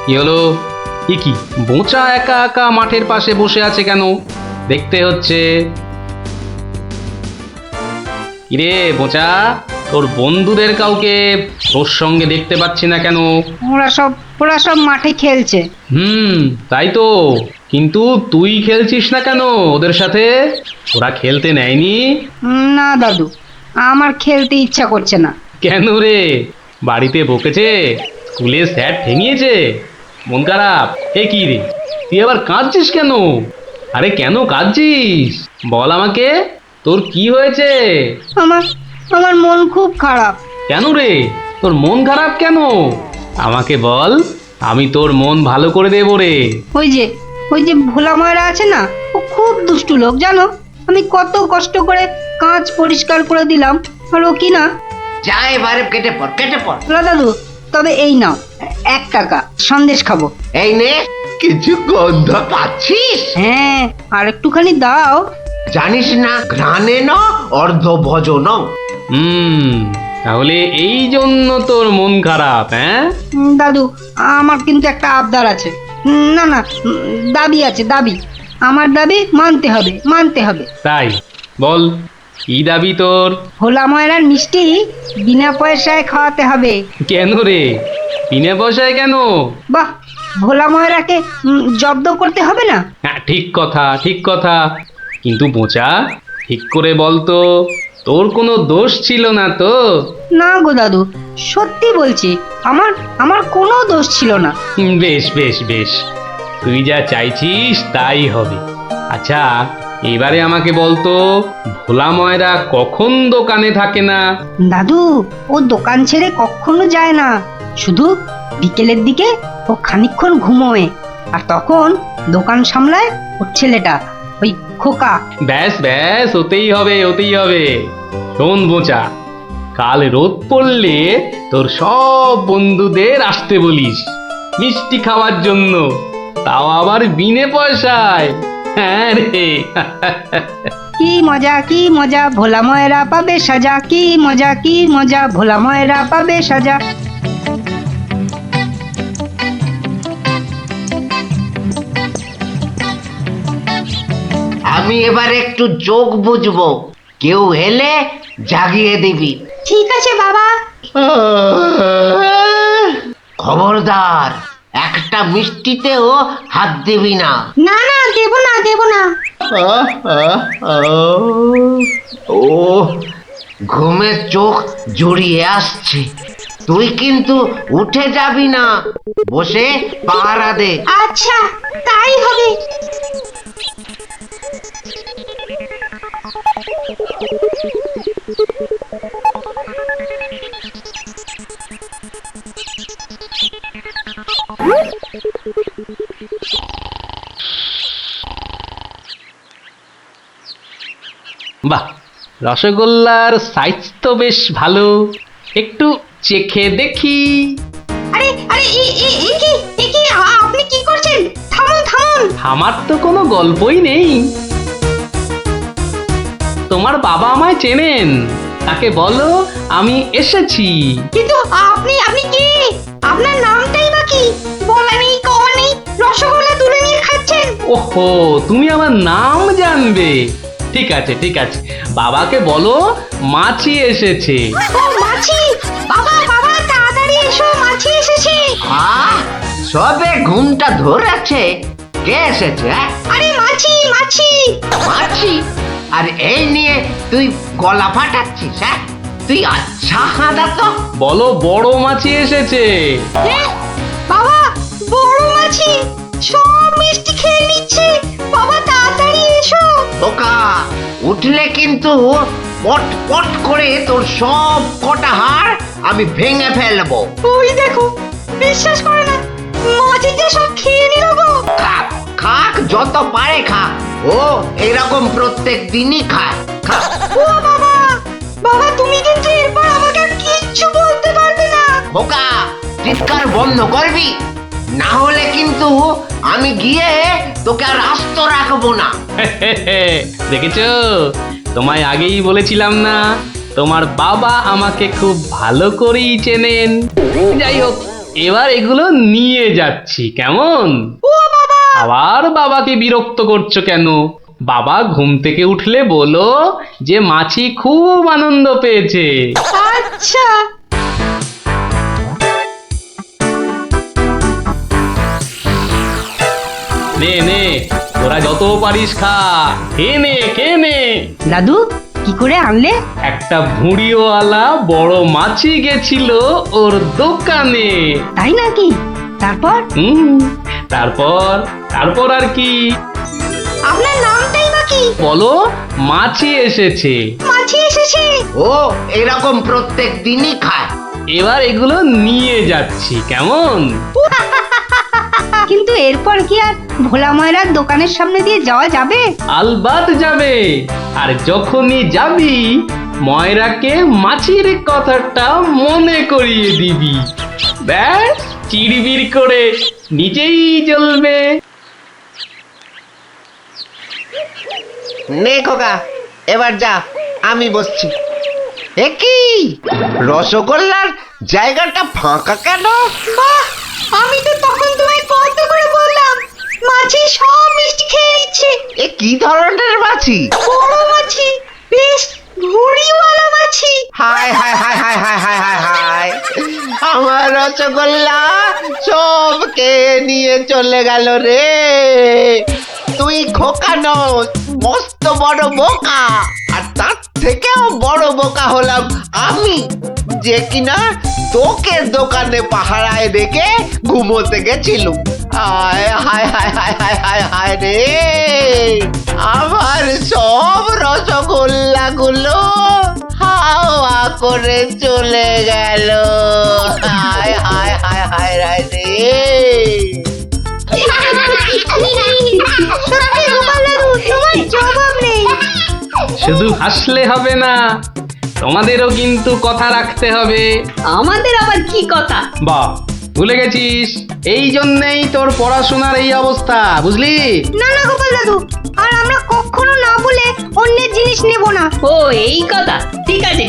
কি হলো? কি বোঁচা একা একা মাঠের পাশে বসে আছে কেন? দেখতে হচ্ছে। কিরে বোঁচা, তোর বন্ধুদের কাউকে তোর সঙ্গে দেখতে পাচ্ছি না কেন? ওরা সব মাঠে খেলছে। তাই তো। কিন্তু তুই খেলছিস না কেন ওদের সাথে? ওরা খেলতে নেয়নি? না দাদু, আমার খেলতে ইচ্ছা করছে না। কেন রে? বাড়িতে বকেছে? স্কুলে স্যার ঠেঙিয়েছে? মন খারাপ? কি রে, তুই আবার কাঁদছিস কেন? আরে কেন কাঁদছিস বল আমাকে, তোর কি হয়েছে? আমার আমার মন খুব খারাপ। কেন রে, তোর মন খারাপ কেন? আমাকে বল, আমি তোর মন ভালো করে দেবো রে। ওই যে ভোলা ময়রা আছে না, ও খুব দুষ্টু লোক জানো। আমি কত কষ্ট করে কাঁচ পরিষ্কার করে দিলাম, আর ও কি না। যা এবারে কেটে পড়। ভোলা দাদু, তবে এই নাও 1 টাকা, সন্দেশ খাবো। এই নে, কিছু গন্ধ পাচ্ছিস? হ্যাঁ, আর একটুখানি দাও। জানিস না ঘ্রাণে ন অর্ধ ভজন। তাহলে এই জন্য তোর মন খারাপ? হ্যাঁ দাদু, আমার কিন্তু একটা আবদার আছে। না না, দাবি আছে, দাবি। আমার দাবি মানতে হবে। তাই বল, কি দাবি তোর? ভোলা ময়রার মিষ্টি বিনা পয়সায় খাওয়াতে হবে। কেন রে, বিনা পয়সায় কেন? বাহ, ভোলা ময়রাকে জব্দ করতে হবে না? হ্যাঁ, ঠিক কথা। কিন্তু বোঁচা, ঠিক করে বলতো, তোর কোনো দোষ ছিল না তো? না গো দাদু, সত্যি বলছি, আমার কোনো দোষ ছিল না। বেশ, তুই যা চাইছিস তাই হবে। আচ্ছা, এবারে আমাকে বলতো, ভোলা ময়রা কখন দোকানে থাকে না? দাদু, ও দোকান ছেড়ে কখনো যায় না। শুধু বিকেলের দিকে ও খানিকক্ষণ ঘুমোয়, আর তখন দোকান সামলায় ওর ছেলেটা, ওই খোকা। ব্যাস, ওতেই হবে। শোন বোঁচা, কাল রোদ পড়লে তোর সব বন্ধুদের আসতে বলিস মিষ্টি খাওয়ার জন্য, তাও আবার বিনে পয়সায়। হ্যাঁ রে। কি মজা, ভোলা ময়রা পাবে সাজা। কি মজা, ভোলা ময়রা পাবে সাজা। আমি এবার একটু চোখ বুঝবো, কেউ এলে জাগিয়ে দিবি। ঠিক আছে বাবা। খবরদার, একটা মিষ্টিতেও হাত দিবি না। না না, দেব না। ও, ঘুমের চোখ জড়িয়ে আসছে। তুই কিন্তু উঠে যাবি না, বসে পাহারা দে। আচ্ছা, তাই হবে। বাহ, রসগোল্লার সাইজ তো বেশ ভালো, একটু চেখে দেখি। আরে আপনি কি করছেন? থামুন। আমার তো কোনো গল্পই নেই। তোমার বাবা আমায় চেনেন, তাকে বলো আমি এসেছি। কিন্তু আপনি কি? আপনার নামটাই বা কি? বলা নেই, কওয়া নেই, রসগোল্লা তুলে নিয়ে খাচ্ছেন। ওহো, তুমি আমার নাম জানবে? ঠিক আছে, বাবাকে বলো মাছি এসেছে। ও মাছি! বাবা তাড়াতাড়ি এসো, মাছি এসেছে। সবে ঘুমটা ধরেছে, কে এসেছে? আরে মাছি! মাছি? আর এই নিয়ে তুই গলা ফাটাচ্ছিস? হ্যাঁ, তুই আচ্ছা হাঁদা তো। বলো বড় মাছি এসেছে। বাবা, বড় মাছি সব মিষ্টি খেয়ে নিচ্ছে। বাবা তাড়াতাড়ি এসো। বোকা, উঠলে কিন্তু পট পট করে তোর সব কটা হাড় আমি ভেঙে ফেলবো। ওই দেখো, বিশ্বাস করে না, মাছি যে সব খেয়ে নিল গো। খাক যত পারে খাক, ও এরকম প্রত্যেক দিনই খায়। ও বাবা, তুমি কিন্তু এরপর আমাকে কিচ্ছু বলতে পারবে না। বোকা, চিৎকার বন্ধ করবি, না হলে কিন্তু আমি গিয়ে তোকে আর আস্ত রাখবো না। দেখেছো, তোমায় আগেই বলেছিলাম না, তোমার বাবা আমাকে খুব ভালো করেই চেনেন। যাই হোক, এবার এগুলো নিয়ে যাচ্ছি, কেমন? আবার বাবাকে বিরক্ত করছো কেন? বাবা ঘুম থেকে উঠলে বলো যে মাছি খুব আনন্দ পেয়েছে। আচ্ছা। নে নে, তোরা যত পারিস খা, খেয়ে নে। দাদু কি করে আনলে? একটা ভুঁড়িওয়ালা বড় মাছি গেছিল ওর দোকানে। তাই নাকি? তারপর? তারপর আর কি? আপনার নামটাই নাকি? বলো, মাছি এসেছে। মাছি এসেছে? ও এরকম প্রত্যেক দিনই খায়। এবার এগুলো নিয়ে যাচ্ছি, কেমন? কিন্তু এরপর কি আর ভোলা ময়রার দোকানের সামনে দিয়ে যাওয়া যাবে? আলবাত যাবে। আর যখনই যাবি, ময়রাকে মাছির কথাটা মনে করিয়ে দিবি। ব্যাস, চিড়বিড় করে নিজেই জ্বলবে। নে খোকা, এবার যা, আমি বসছি। এ কি রসগোল্লার জায়গাটা ফাঁকা কেন? আমি তো তখন তোমায় কত করে বললাম মাছি সব মিষ্টি খেয়ে নিচ্ছে। এ কি ধরনের মাছি? বড় মাছি, বেশ ভুঁড়িওয়ালা মাছি। হায় হায় হায় হায় হায় হায় হায় হায়, আমার রসগোল্লা সব খেয়ে নিয়ে চলে গেল রে। তুই খোকা নস, মস্ত বড় বোকা। আর তার থেকেও বড় বোকা হলাম আমি, যে কিনা তোকে দোকানে পাহারায় রেখে ঘুমোতে গেছিলুম। হায় হায় হায় হায় হায় হায় হায় রে, আমার সব রসগোল্লা গুলো হাওয়া করে চলে গেল। হায় হায় হায় হায় হায় রে। সত্যি গোপাল দাদু, তোমার জবাব নেই। শুধু হাসলে হবে না, তোমাদেরও কিন্তু কথা রাখতে হবে। আমাদের আবার কি কথা? বাহ, ভুলে গেছিস? এই জন্যেই তোর পড়াশোনার এই অবস্থা, বুঝলি? না না গোপাল দাদু, আর আমরা কখনো না বলে অন্যের জিনিস নেব না। ও এই কথা, ঠিক আছে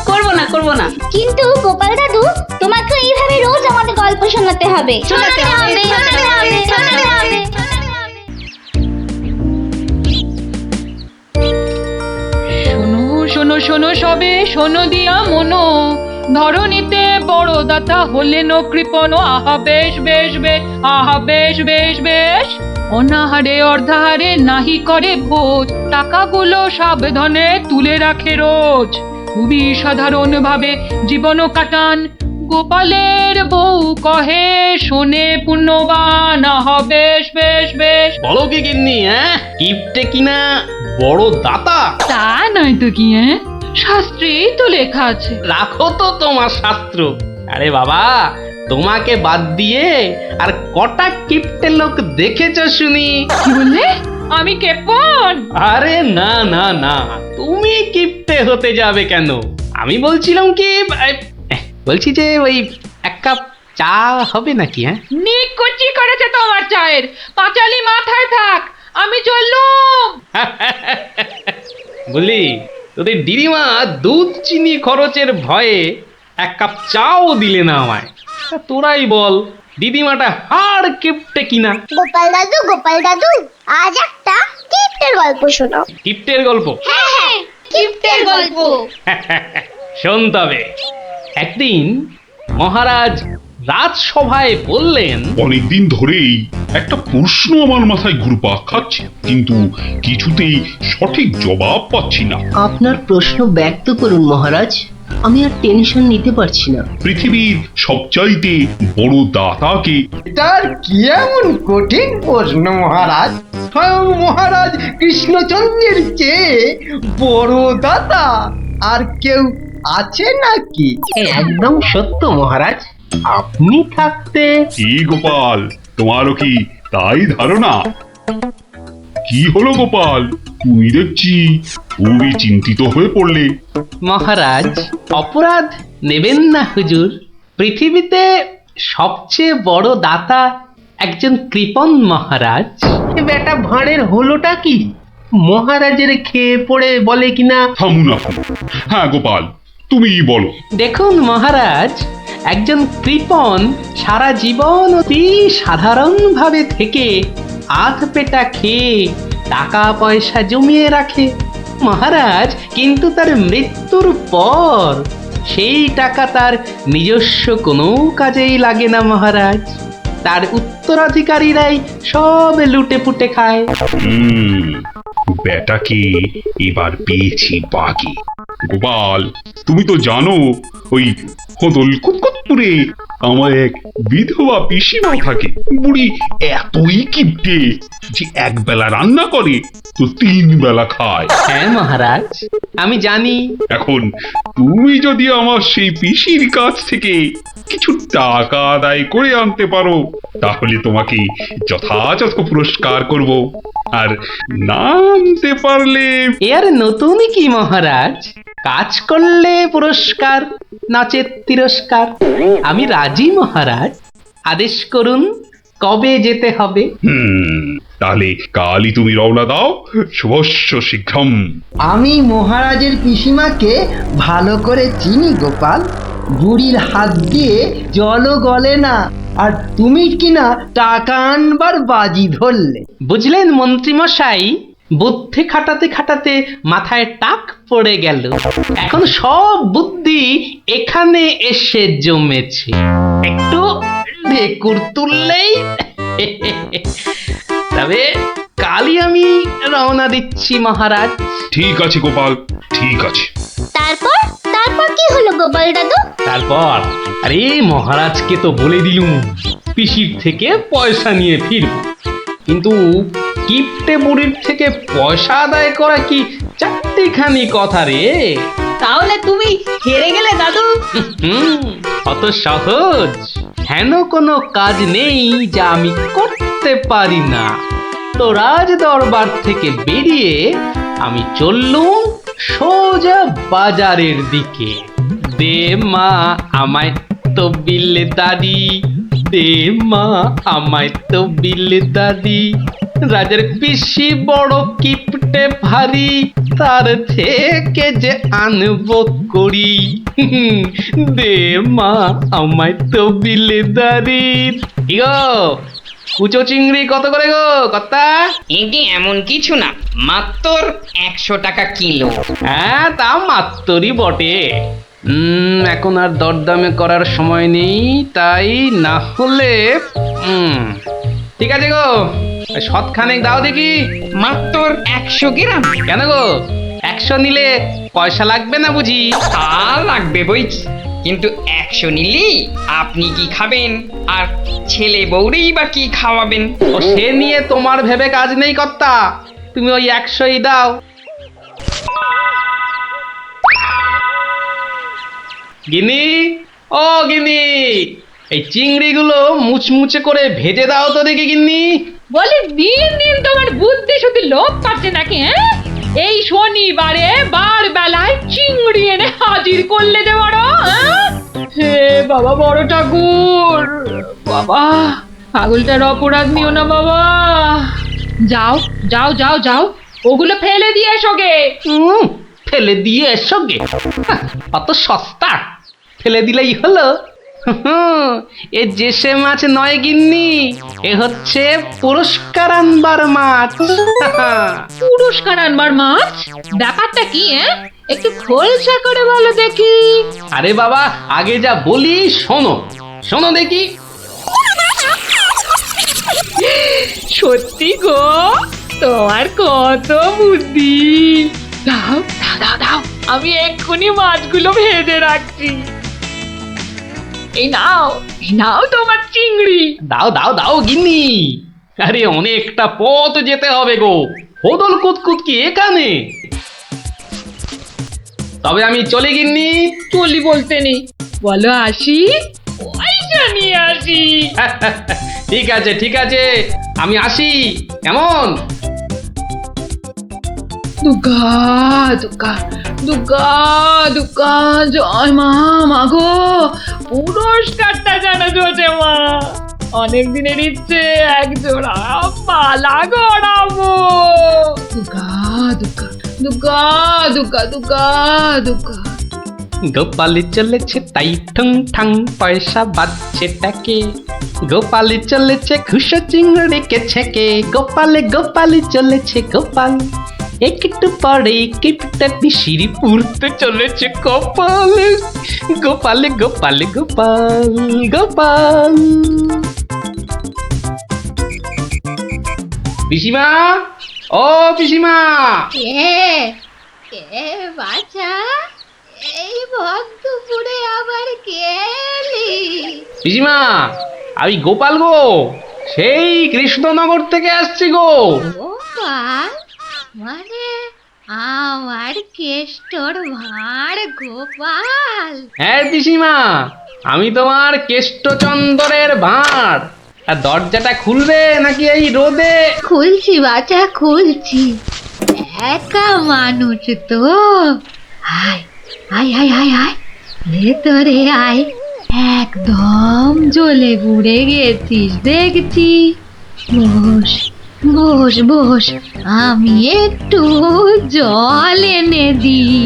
করবো না। কিন্তু গোপাল দাদু, তোমাকে এইভাবে রোজ আমাদের গল্প শোনাতে হবে। শোনাতে হবে। শোনো সবে, শোনো দিয়া মনো, ধরণীতে বড় দাতা হলেন কৃপণ। আহা বেশ বেশ বেশ, আহা বেশ বেশ বেশ। অনাহারে অর্ধাহারে নাহি করে ভোজ, টাকাগুলো সাবধানে তুলে রাখে রোজ। খুবই সাধারণ ভাবে জীবন কাটান, গোপালের বউ কহে শোনে পুণ্যবান। আহা বেশ বেশ বেশ। বলো কি গিন্নি, কিপটে কিনা বড় দাতা? তা নয় তো কি, শাস্ত্রেই তো লেখা আছে। রাখো তো তোমার শাস্ত্র। আরে বাবা, তোমাকে বাদ দিয়ে আর কটা কিপটে লোক দেখেছো শুনি? কি বললে? আমি কেপন? আরে না না না, তুমি কিপটে হতে যাবে কেন? আমি বলছিলাম কি, বলছি যে ওই এক কাপ চা হবে নাকি? নিকুচি করেছে তোমার চায়ের, পাঁচালি মাথায় থাক, আমি চললুম। বলি, তোদের দিদিমা দুধ চিনি খরচের ভয়ে এক কাপ চাও দিলে না আমায়। তা তোরাই বল, দিদিমাটা হাড় কিপটে কিনা? গোপাল দাদু, আজ একটা কিপ্টের গল্প শোনাও। কিপটের গল্প? হ্যাঁ, কিপ্টের গল্প। শোন তবে। একদিন মহারাজ রাজসভায় বললেন, অনেকদিন ধরেই একটা প্রশ্ন আমার মাথায় ঘুরপাক খাচ্ছে, কিন্তু কিছুতেই সঠিক জবাব পাচ্ছি না। আপনার প্রশ্ন ব্যক্ত করুন মহারাজ, আমি আর টেনশন নিতে পারছি না। পৃথিবীর সবচাইতে বড় দাতাকে? এটার কি এমন কঠিন প্রশ্ন মহারাজ? স্বয়ং মহারাজ কৃষ্ণচন্দ্রের চেয়ে বড় দাতা আর কেউ আছে নাকি? একদম সত্য মহারাজ, আপনি থাকতে। কি গোপাল, তোমারও কি তাই ধারণা? কি হলো গোপাল, তুমি দেখছি খুবই চিন্তিত হয়ে পড়লে। মহারাজ অপরাধ নেবেন না হুজুর, পৃথিবীতে সবচেয়ে বড় দাতা একজন কৃপণ মহারাজ। বেটা ভাঁড়ের হলোটা কি? মহারাজের খেয়ে পড়ে বলে কিনা। থামুন আপনি। হ্যাঁ গোপাল, তুমিই বলো। দেখুন মহারাজ, একজন কৃপণ সারা জীবন অতি সাধারণভাবে থেকে আধ পেটা খেয়ে টাকা পয়সা জমিয়ে রাখে মহারাজ, কিন্তু তার মৃত্যুর পর সেই টাকা তার নিজস্ব কোনো কাজেই লাগে না মহারাজ। তার উত্তরাধিকারীরাই সব লুটে পুটে খায়। বেটাকে এবার পেয়েছি বাকি। গোপাল, তুমি তো জানো ওই হদল কুতকুতপুরে আমার এক বিধবা পিসিমা থাকে। বুড়ি এতই কিপটে যে এক বেলা রান্না করে তো 3 বেলা খায়। হ্যাঁ মহারাজ, আমি জানি। এখন তুমি যদি আমার সেই পিসির কাছ থেকে কিছু টাকা আদায় করে আনতে পারো তাহলে তোমাকে যথাযথ পুরস্কার করব, আর না আনতে পারলে এর নতুন কি মহারাজ? কাজ করলে পুরস্কার, নচেৎ তিরস্কার। আমি রাজি মহারাজ, আদেশ করুন কবে যেতে হবে। তাহলে কালই তুমি রওনা দাও, শুভস্য শীঘ্রম। আমি মহারাজের পিসিমাকে ভালো করে চিনি গোপাল। বুড়ির হাত দিয়ে জলও গলে না, আর তুমি কিনা টাকা আনবার বাজি ধরলে। বুঝলেন মন্ত্রীমশাই, বুদ্ধি খাটাতে খাটাতে মাথায় টাক পড়ে গেল। এখন সব বুদ্ধি এখানে এসে জমেছে, একটু ঢেকুর তুললেই। তবে কালই আমি রওনা দিচ্ছি মহারাজ। ঠিক আছে গোপাল, ঠিক আছে। তারপর তারপর কি হলো গোপাল দাদু? তারপর আরে মহারাজকে তো বলে দিলুম পিসির থেকে পয়সা নিয়ে ফিরব, কিন্তু কিপটে বুড়ির থেকে পয়সা আদায় করা কি চারটিখানি কথা রে? তাহলে তুমি হেরে গেলে দাদু। অত সহজ হেন কোনো কাজ নেই যা আমি করতে পারি না। তো রাজ দরবার থেকে বেরিয়ে আমি চললুম সোজা বাজারের দিকে। দে মা আমায় তো বিলে দাদি, দে মা আমায় তো বিলে দাদি। রাজার পিসি বড় কিপটে ভারী, তার থেকে যে আনবো করি। দে মা আমায় তো বিলে দাদি। ইগো কুচো চিংড়ি কত করে গো কর্তা? এটি এমন কিছু না, মাত্র 100 টাকা কিলো। হ্যাঁ তা মাত্রই বটে। এখন আর দরদামে করার সময় নেই, তাই না হলে ঠিক আছে গো, শতখানেক দাও দেখি। মাত্র 100 গ্রাম। কেন গো, 100 নিলে পয়সা লাগবে না বুঝি? তা লাগবে বইছি, কিন্তু 100 নিলেই আপনি কি খাবেন আর ছেলে বউরেই বা কি খাওয়াবেন? ও সে নিয়ে তোমার ভেবে কাজ নেই কর্তা, তুমি ওই 100ই দাও। গিনি, ও গিনি, এই চিংড়িগুলো মুচমুচে করে ভেজে দাও তো দেখি গিন্নি। বলে দিন দিন তোমার বুদ্ধি শুধু লোভ পাচ্ছে নাকি? হ্যাঁ, এই শনিবারে বার বেলায় চিংড়ি এনে হাজির করলে যে বড়। হে বাবা বড় ঠাকুর, বাবা পাগলটার অপরাধ নিও না বাবা। যাও যাও যাও যাও, ওগুলো ফেলে দিয়ে এসো গে। ফেলে দিয়ে এসো গে? অত সস্তা? ফেলে দিলেই হলো? এ জেসে মাছ নয় গিন্নি, এ হচ্ছে পুরস্কার আনবার মাছ। পুরস্কার আনবার মাছ? ব্যাপারটা কি? একটু খোলসা করে বলো দেখি। আরে বাবা, আগে যা বলি শোনো, শোনো দেখি। সত্যি গো, তোমার কত বুদ্ধি। দাও দাও দাও দাও, আমি এক্ষুনি মাছগুলো ভেজে রাখছি। এই নাও তোমার চিংড়ি। দাও দাও দাও গিন্নি। আরে অনেকটা পথ যেতে হবে গো, হদল কুতকুত কি এখানে? তবে আমি চলি গিন্নি। চলি বলতে নেই, বলো আসি, পয়সা নিয়ে আসি। ঠিক আছে ঠিক আছে, আমি আসি, কেমন? দুর্গা দুর্গা দুর্গা দুর্গা, জয় মা। মাগো পুরস্কারটা যেন জোটে মা, অনেক দিনের ইচ্ছে এক জোড়া মালা গড়াবো। দুর্গা দুর্গা দুর্গা দুর্গা দুর্গা দুর্গা। গোপালে চলেছে তাই ঠুং ঠাং পয়সা বাজছে ট্যাকে গোপালে চলেছে খুশো চিংড়িকে ছেকে গোপালে গোপালে চলেছে গোপাল একটু পরে কিপটা পিসির পুরতে চলেছে কপালে গোপালে গোপালে গোপাল গোপাল পিসিমা ও পিসিমা কে বাছা এই ভক্তপুরে আবার কে এলি? পিসিমা আমি গোপাল গো সেই কৃষ্ণনগর থেকে আসছি গো গোপাল মানে আমার কেষ্টর ভাঁড় গোপাল? হ্যাঁ পিসিমা আমি তোমার কেষ্টচন্দরের ভাঁড় আর দরজাটা খুলবে নাকি এই রোদে খুলছি বাছা খুলছি, একা মানুষ তো। আয় আয় আয় আয় আয় ভেতরে আয়, একদম জ্বলে পুড়ে গেছিস দেখছি। বস বস বস, আমি একটু জল এনে দিই।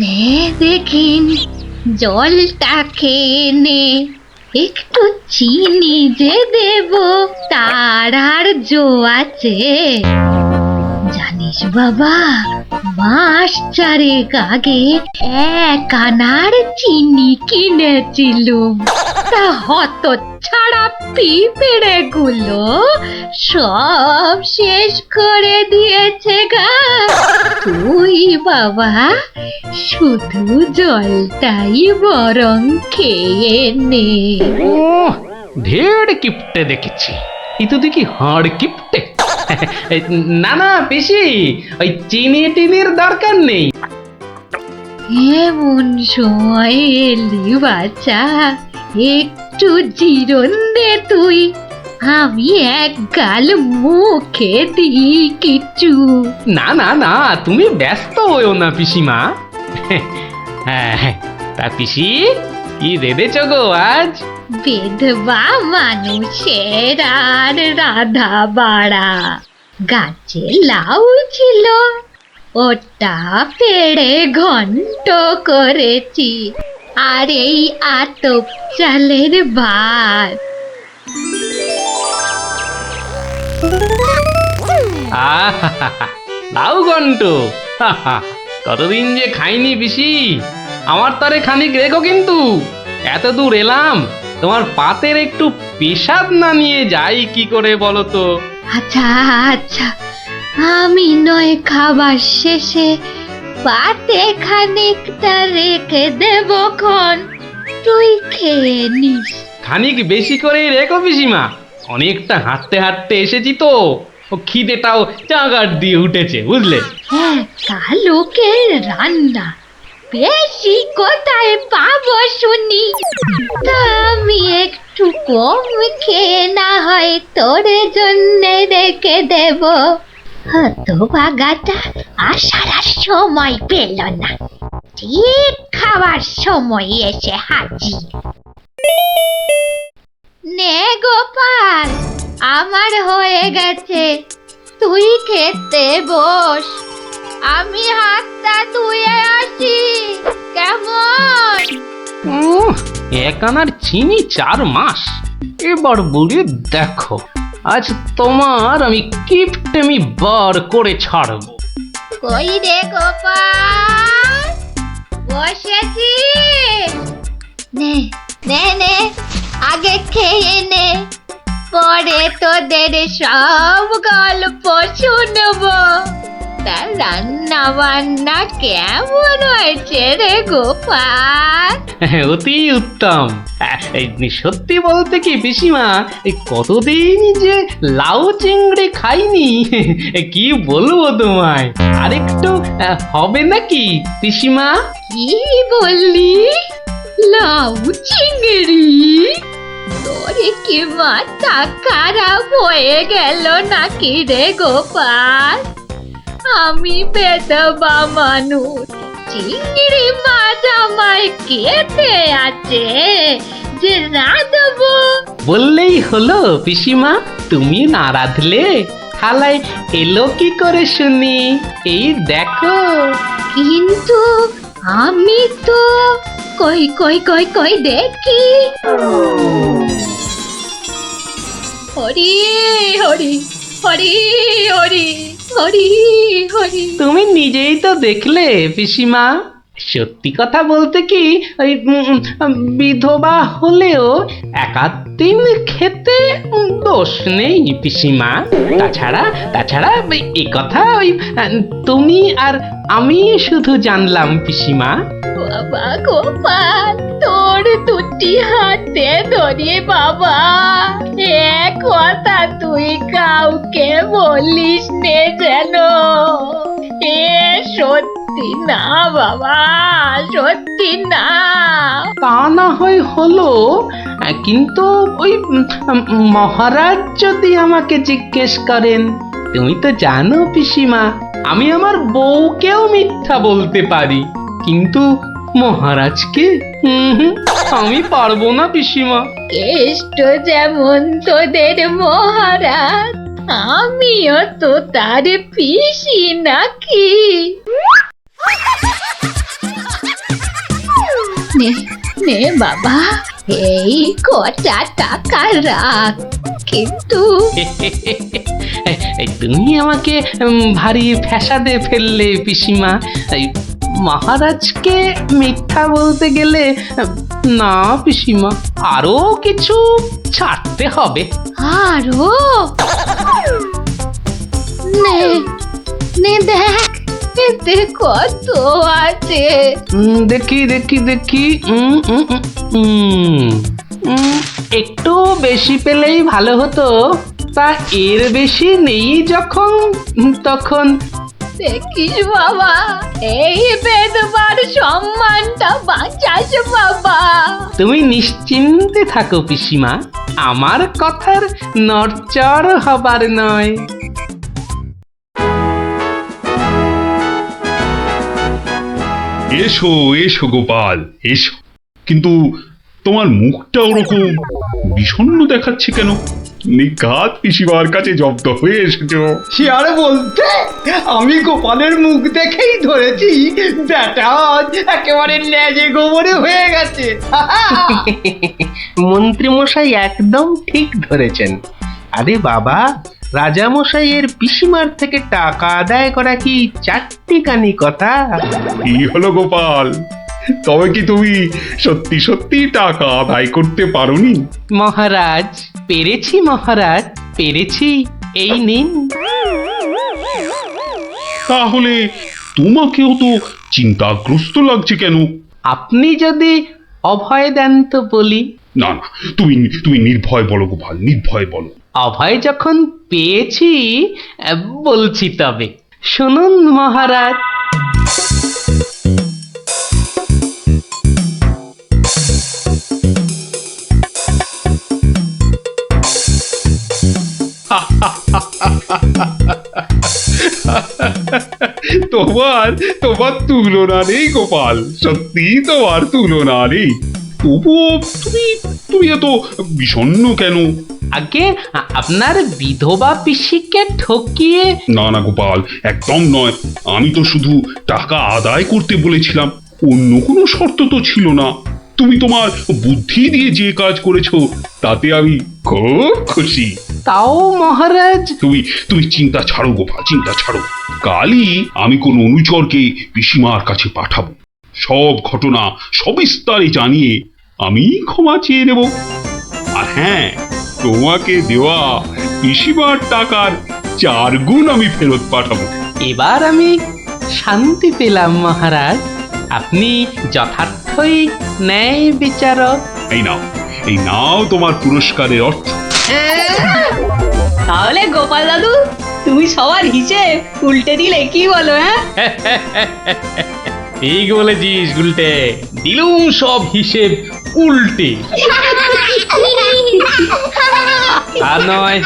নে দেখিন জলটা খেয়ে নে, একটু চিনি যে দেব তার আর জো আছে? জানিস বাবা, মাস চারেক আগে 1 আনার চিনি কিনেছিলুম, তা হত ছাড়া পিঁপড়ে গুলো সব শেষ করে দিয়েছে গা। তুই বাবা শুধু জলটাই বরং খেয়ে নে। ও ঢের কিপটে দেখেছি, এই তো দেখি হাড় কিপটে। না না পিসি, ওই চিনি টিনির দরকার নেই। এমন সময় এলি বাচ্চা, একটু জিরন দে তুই, আমি এক গাল মুখে দিই কিছু। না না না, তুমি ব্যস্ত হয়েও না পিসিমা। হ্যাঁ তা পিসি কি রেঁধেছ গো আজ? বিধবা মানুষের আর রাধা বাড়া, গাছে লাউ ছিল ওটা পেড়ে ঘন্ট করেছি, আর এই আতপ চালের ভাত। লাউ ঘন্ট, কতদিন যে খাইনি পিসি, আমার তারে খানিক রেখো কিন্তু। এত দূর এলাম, তোমার পাতের একটু পেশাব না নিয়ে যাই কি করে বলো তো? আচ্ছা আচ্ছা, আমি নয় খাবার শেষে পাতে খানিকটা রেখে দেব খন, তুই খেয়ে নিস। খানিক বেশি করে রেখো পিসিমা, অনেকটা হাঁটতে হাঁটতে এসেছি তো, ও খিদেটাও চাগার দিয়ে উঠেছে বুঝলে। হ্যাঁ, লোকের রান্না বেশি কোথায় পাবো শুনি? তা আমি একটু কম খেয়ে না হয় তোর জন্য রেখে দেব। হতভাগাটা আসার আর সময় পেল না, ঠিক খাওয়ার সময় এসে হাজির। নে গোপাল, আমার হয়ে গেছে, তুই খেতে বস, আমি হাতটা ধুয়ে আসি কেমন? এক আনার চিনি 4 মাস, এবার বুড়ি দেখো আজ তোমার আমি কিপটেমি বার করে ছাড়বো। কই রে গোপাল, বসেছি? নে নে নে, আগে খেয়ে নে, পরে তোদের সব গল্প শুনবো। তা রান্না বান্না কেমন হয়েছে রে গোপাল? অতি উত্তম। সত্যি বলতে কি পিসিমা, এই কতদিন যে লাউ চিংড়ি খাইনি, কি বলবো তোমায়। আরেকটু হবে নাকি পিসিমা? কি বললি? লাউ চিংড়ি? তোরে কি মাথা খারাপ হয়ে গেল নাকি রে গোপাল? আমি বেদবা মানুষ, চিংড়ি মাছ আমায় খেতে আছে যে রাঁধবো? বললেই হলো পিসিমা, তুমি না রাঁধলে থালায় এলো কি করে শুনি? এই দেখো। কিন্তু আমি তো কই কই কই কই দেখি হরি হরি হরি হরি হরি হরি। তুমি নিজেই তো দেখলে পিসিমা, সত্যি কথা বলতে কি ওই বিধবা হলেও একাত্তিন খেতে দোষ নেই পিসিমা। তাছাড়া এই কথা ওই তুমি আর আমি শুধু জানলাম পিসিমা। বাবা গোপাল, তোর দুটি হাতে ধরে বাবা, এক কথা তুই কাউকে বলিস নে যেন। এ সত্যি না বাবা, সত্যি না। তা না হয় হলো, কিন্তু ওই মহারাজ যদি আমাকে জিজ্ঞেস করেন, তুমি তো জানো পিসিমা আমি আমার বউকেও মিথ্যা বলতে পারি, কিন্তু মহারাজকে আমি পারবো না পিসিমা। কেষ্ট যেমন তোদের মহারাজ, আমিও তো তার পিসি নাকি। নে নে বাবা, এই কটা টাকা রাখ, কিন্তু তুমি আমাকে ভারী ফ্যাসাদে ফেললে পিসিমা। মহারাজকে মিথ্যা বলতে গেলে না পিসিমা, আরো কিছু ছাড়তে হবে। আরো নে নে দেখ, এতে কত আছে। দেখি দেখি দেখি, একটু বেশি পেলেই ভালো হতো, তা এর বেশি নেই যখন, তখন দেখিস বাবা, এই বেদবার সম্মানটা বাঁচাস বাবা। তুমি নিশ্চিন্তে থাকো পিসিমা, আমার কথার নড়চড় হবার নয়। এসো এসো গোপাল এসো, কিন্তু তোমার মুখটা ওরকম বিষণ্ণ দেখাচ্ছে কেন? নিঘাত পিসিমার কাছে জব্দ হয়ে এসেছো। সে আর বলতে, আমি গোপালের মুখ দেখেই ধরেছি ব্যাটা আজ একেবারে লেজে গোবরে হয়ে গেছে। মন্ত্রী মশাই একদম ঠিক ধরেছেন। আরে বাবা, রাজা মশাইয়ের পিসিমার থেকে টাকা আদায় করা কি চারটিখানি কথা? কি হলো গোপাল, তবে কি তুমি সত্যি সত্যি টাকা আদায় করতে পারোনি? মহারাজ পেরেছি, মহারাজ পেরেছি, এই নিন। তাহলে তোমাকেও তো চিন্তাগ্রস্ত লাগছে কেন? আপনি যদি অভয় দেন তো বলি। না না, তুমি তুমি নির্ভয় বলো গোপাল, নির্ভয় বলো। অভয় যখন পেয়েছি বলছি, তবে শুনুন মহারাজ। তোমার তুলনা নেই গোপাল, সত্যি তোমার তুলনা নেই। তবুও তুমি এত বিষণ্ণ কেন? আগে আপনার বিধবা পিসিকে ঠকিয়ে। না না গোপাল, একদম নয়। আমি তো শুধু টাকা আদায় করতে বলেছিলাম, অন্য কোনো শর্ত তো ছিল না। তুমি তোমার বুদ্ধি দিয়ে যে কাজ করেছো তাতে আমি খুব খুশি। তাও মহারাজ। তুমি চিন্তা ছাড়ো গোপাল, চিন্তা ছাড়ো। কালই আমি কোন অনুচরকে পিসিমার কাছে পাঠাবো, সব ঘটনা সবিস্তারে জানিয়ে আমি ক্ষমা চেয়ে নেব। আর হ্যাঁ, তোমাকে দেওয়া পিসিমার টাকার 4 গুণ আমি ফেরত পাঠাবো। এবার আমি শান্তি পেলাম মহারাজ, আপনি যথার্থই ন্যায় বিচারক। এই নাও তোমার পুরস্কারের অর্থ। তাহলে গোপাল দাদু, তুমি সবার হিসেব উল্টে দিলে, কি বলো? হ্যাঁ, ঠিক বলেছিস গুলটে, দিলুম সব হিসেব উল্টে। আর নয়,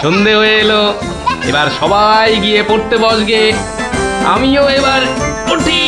সন্ধে হয়ে এলো, এবার সবাই গিয়ে পড়তে বসগে, আমিও এবার উঠি।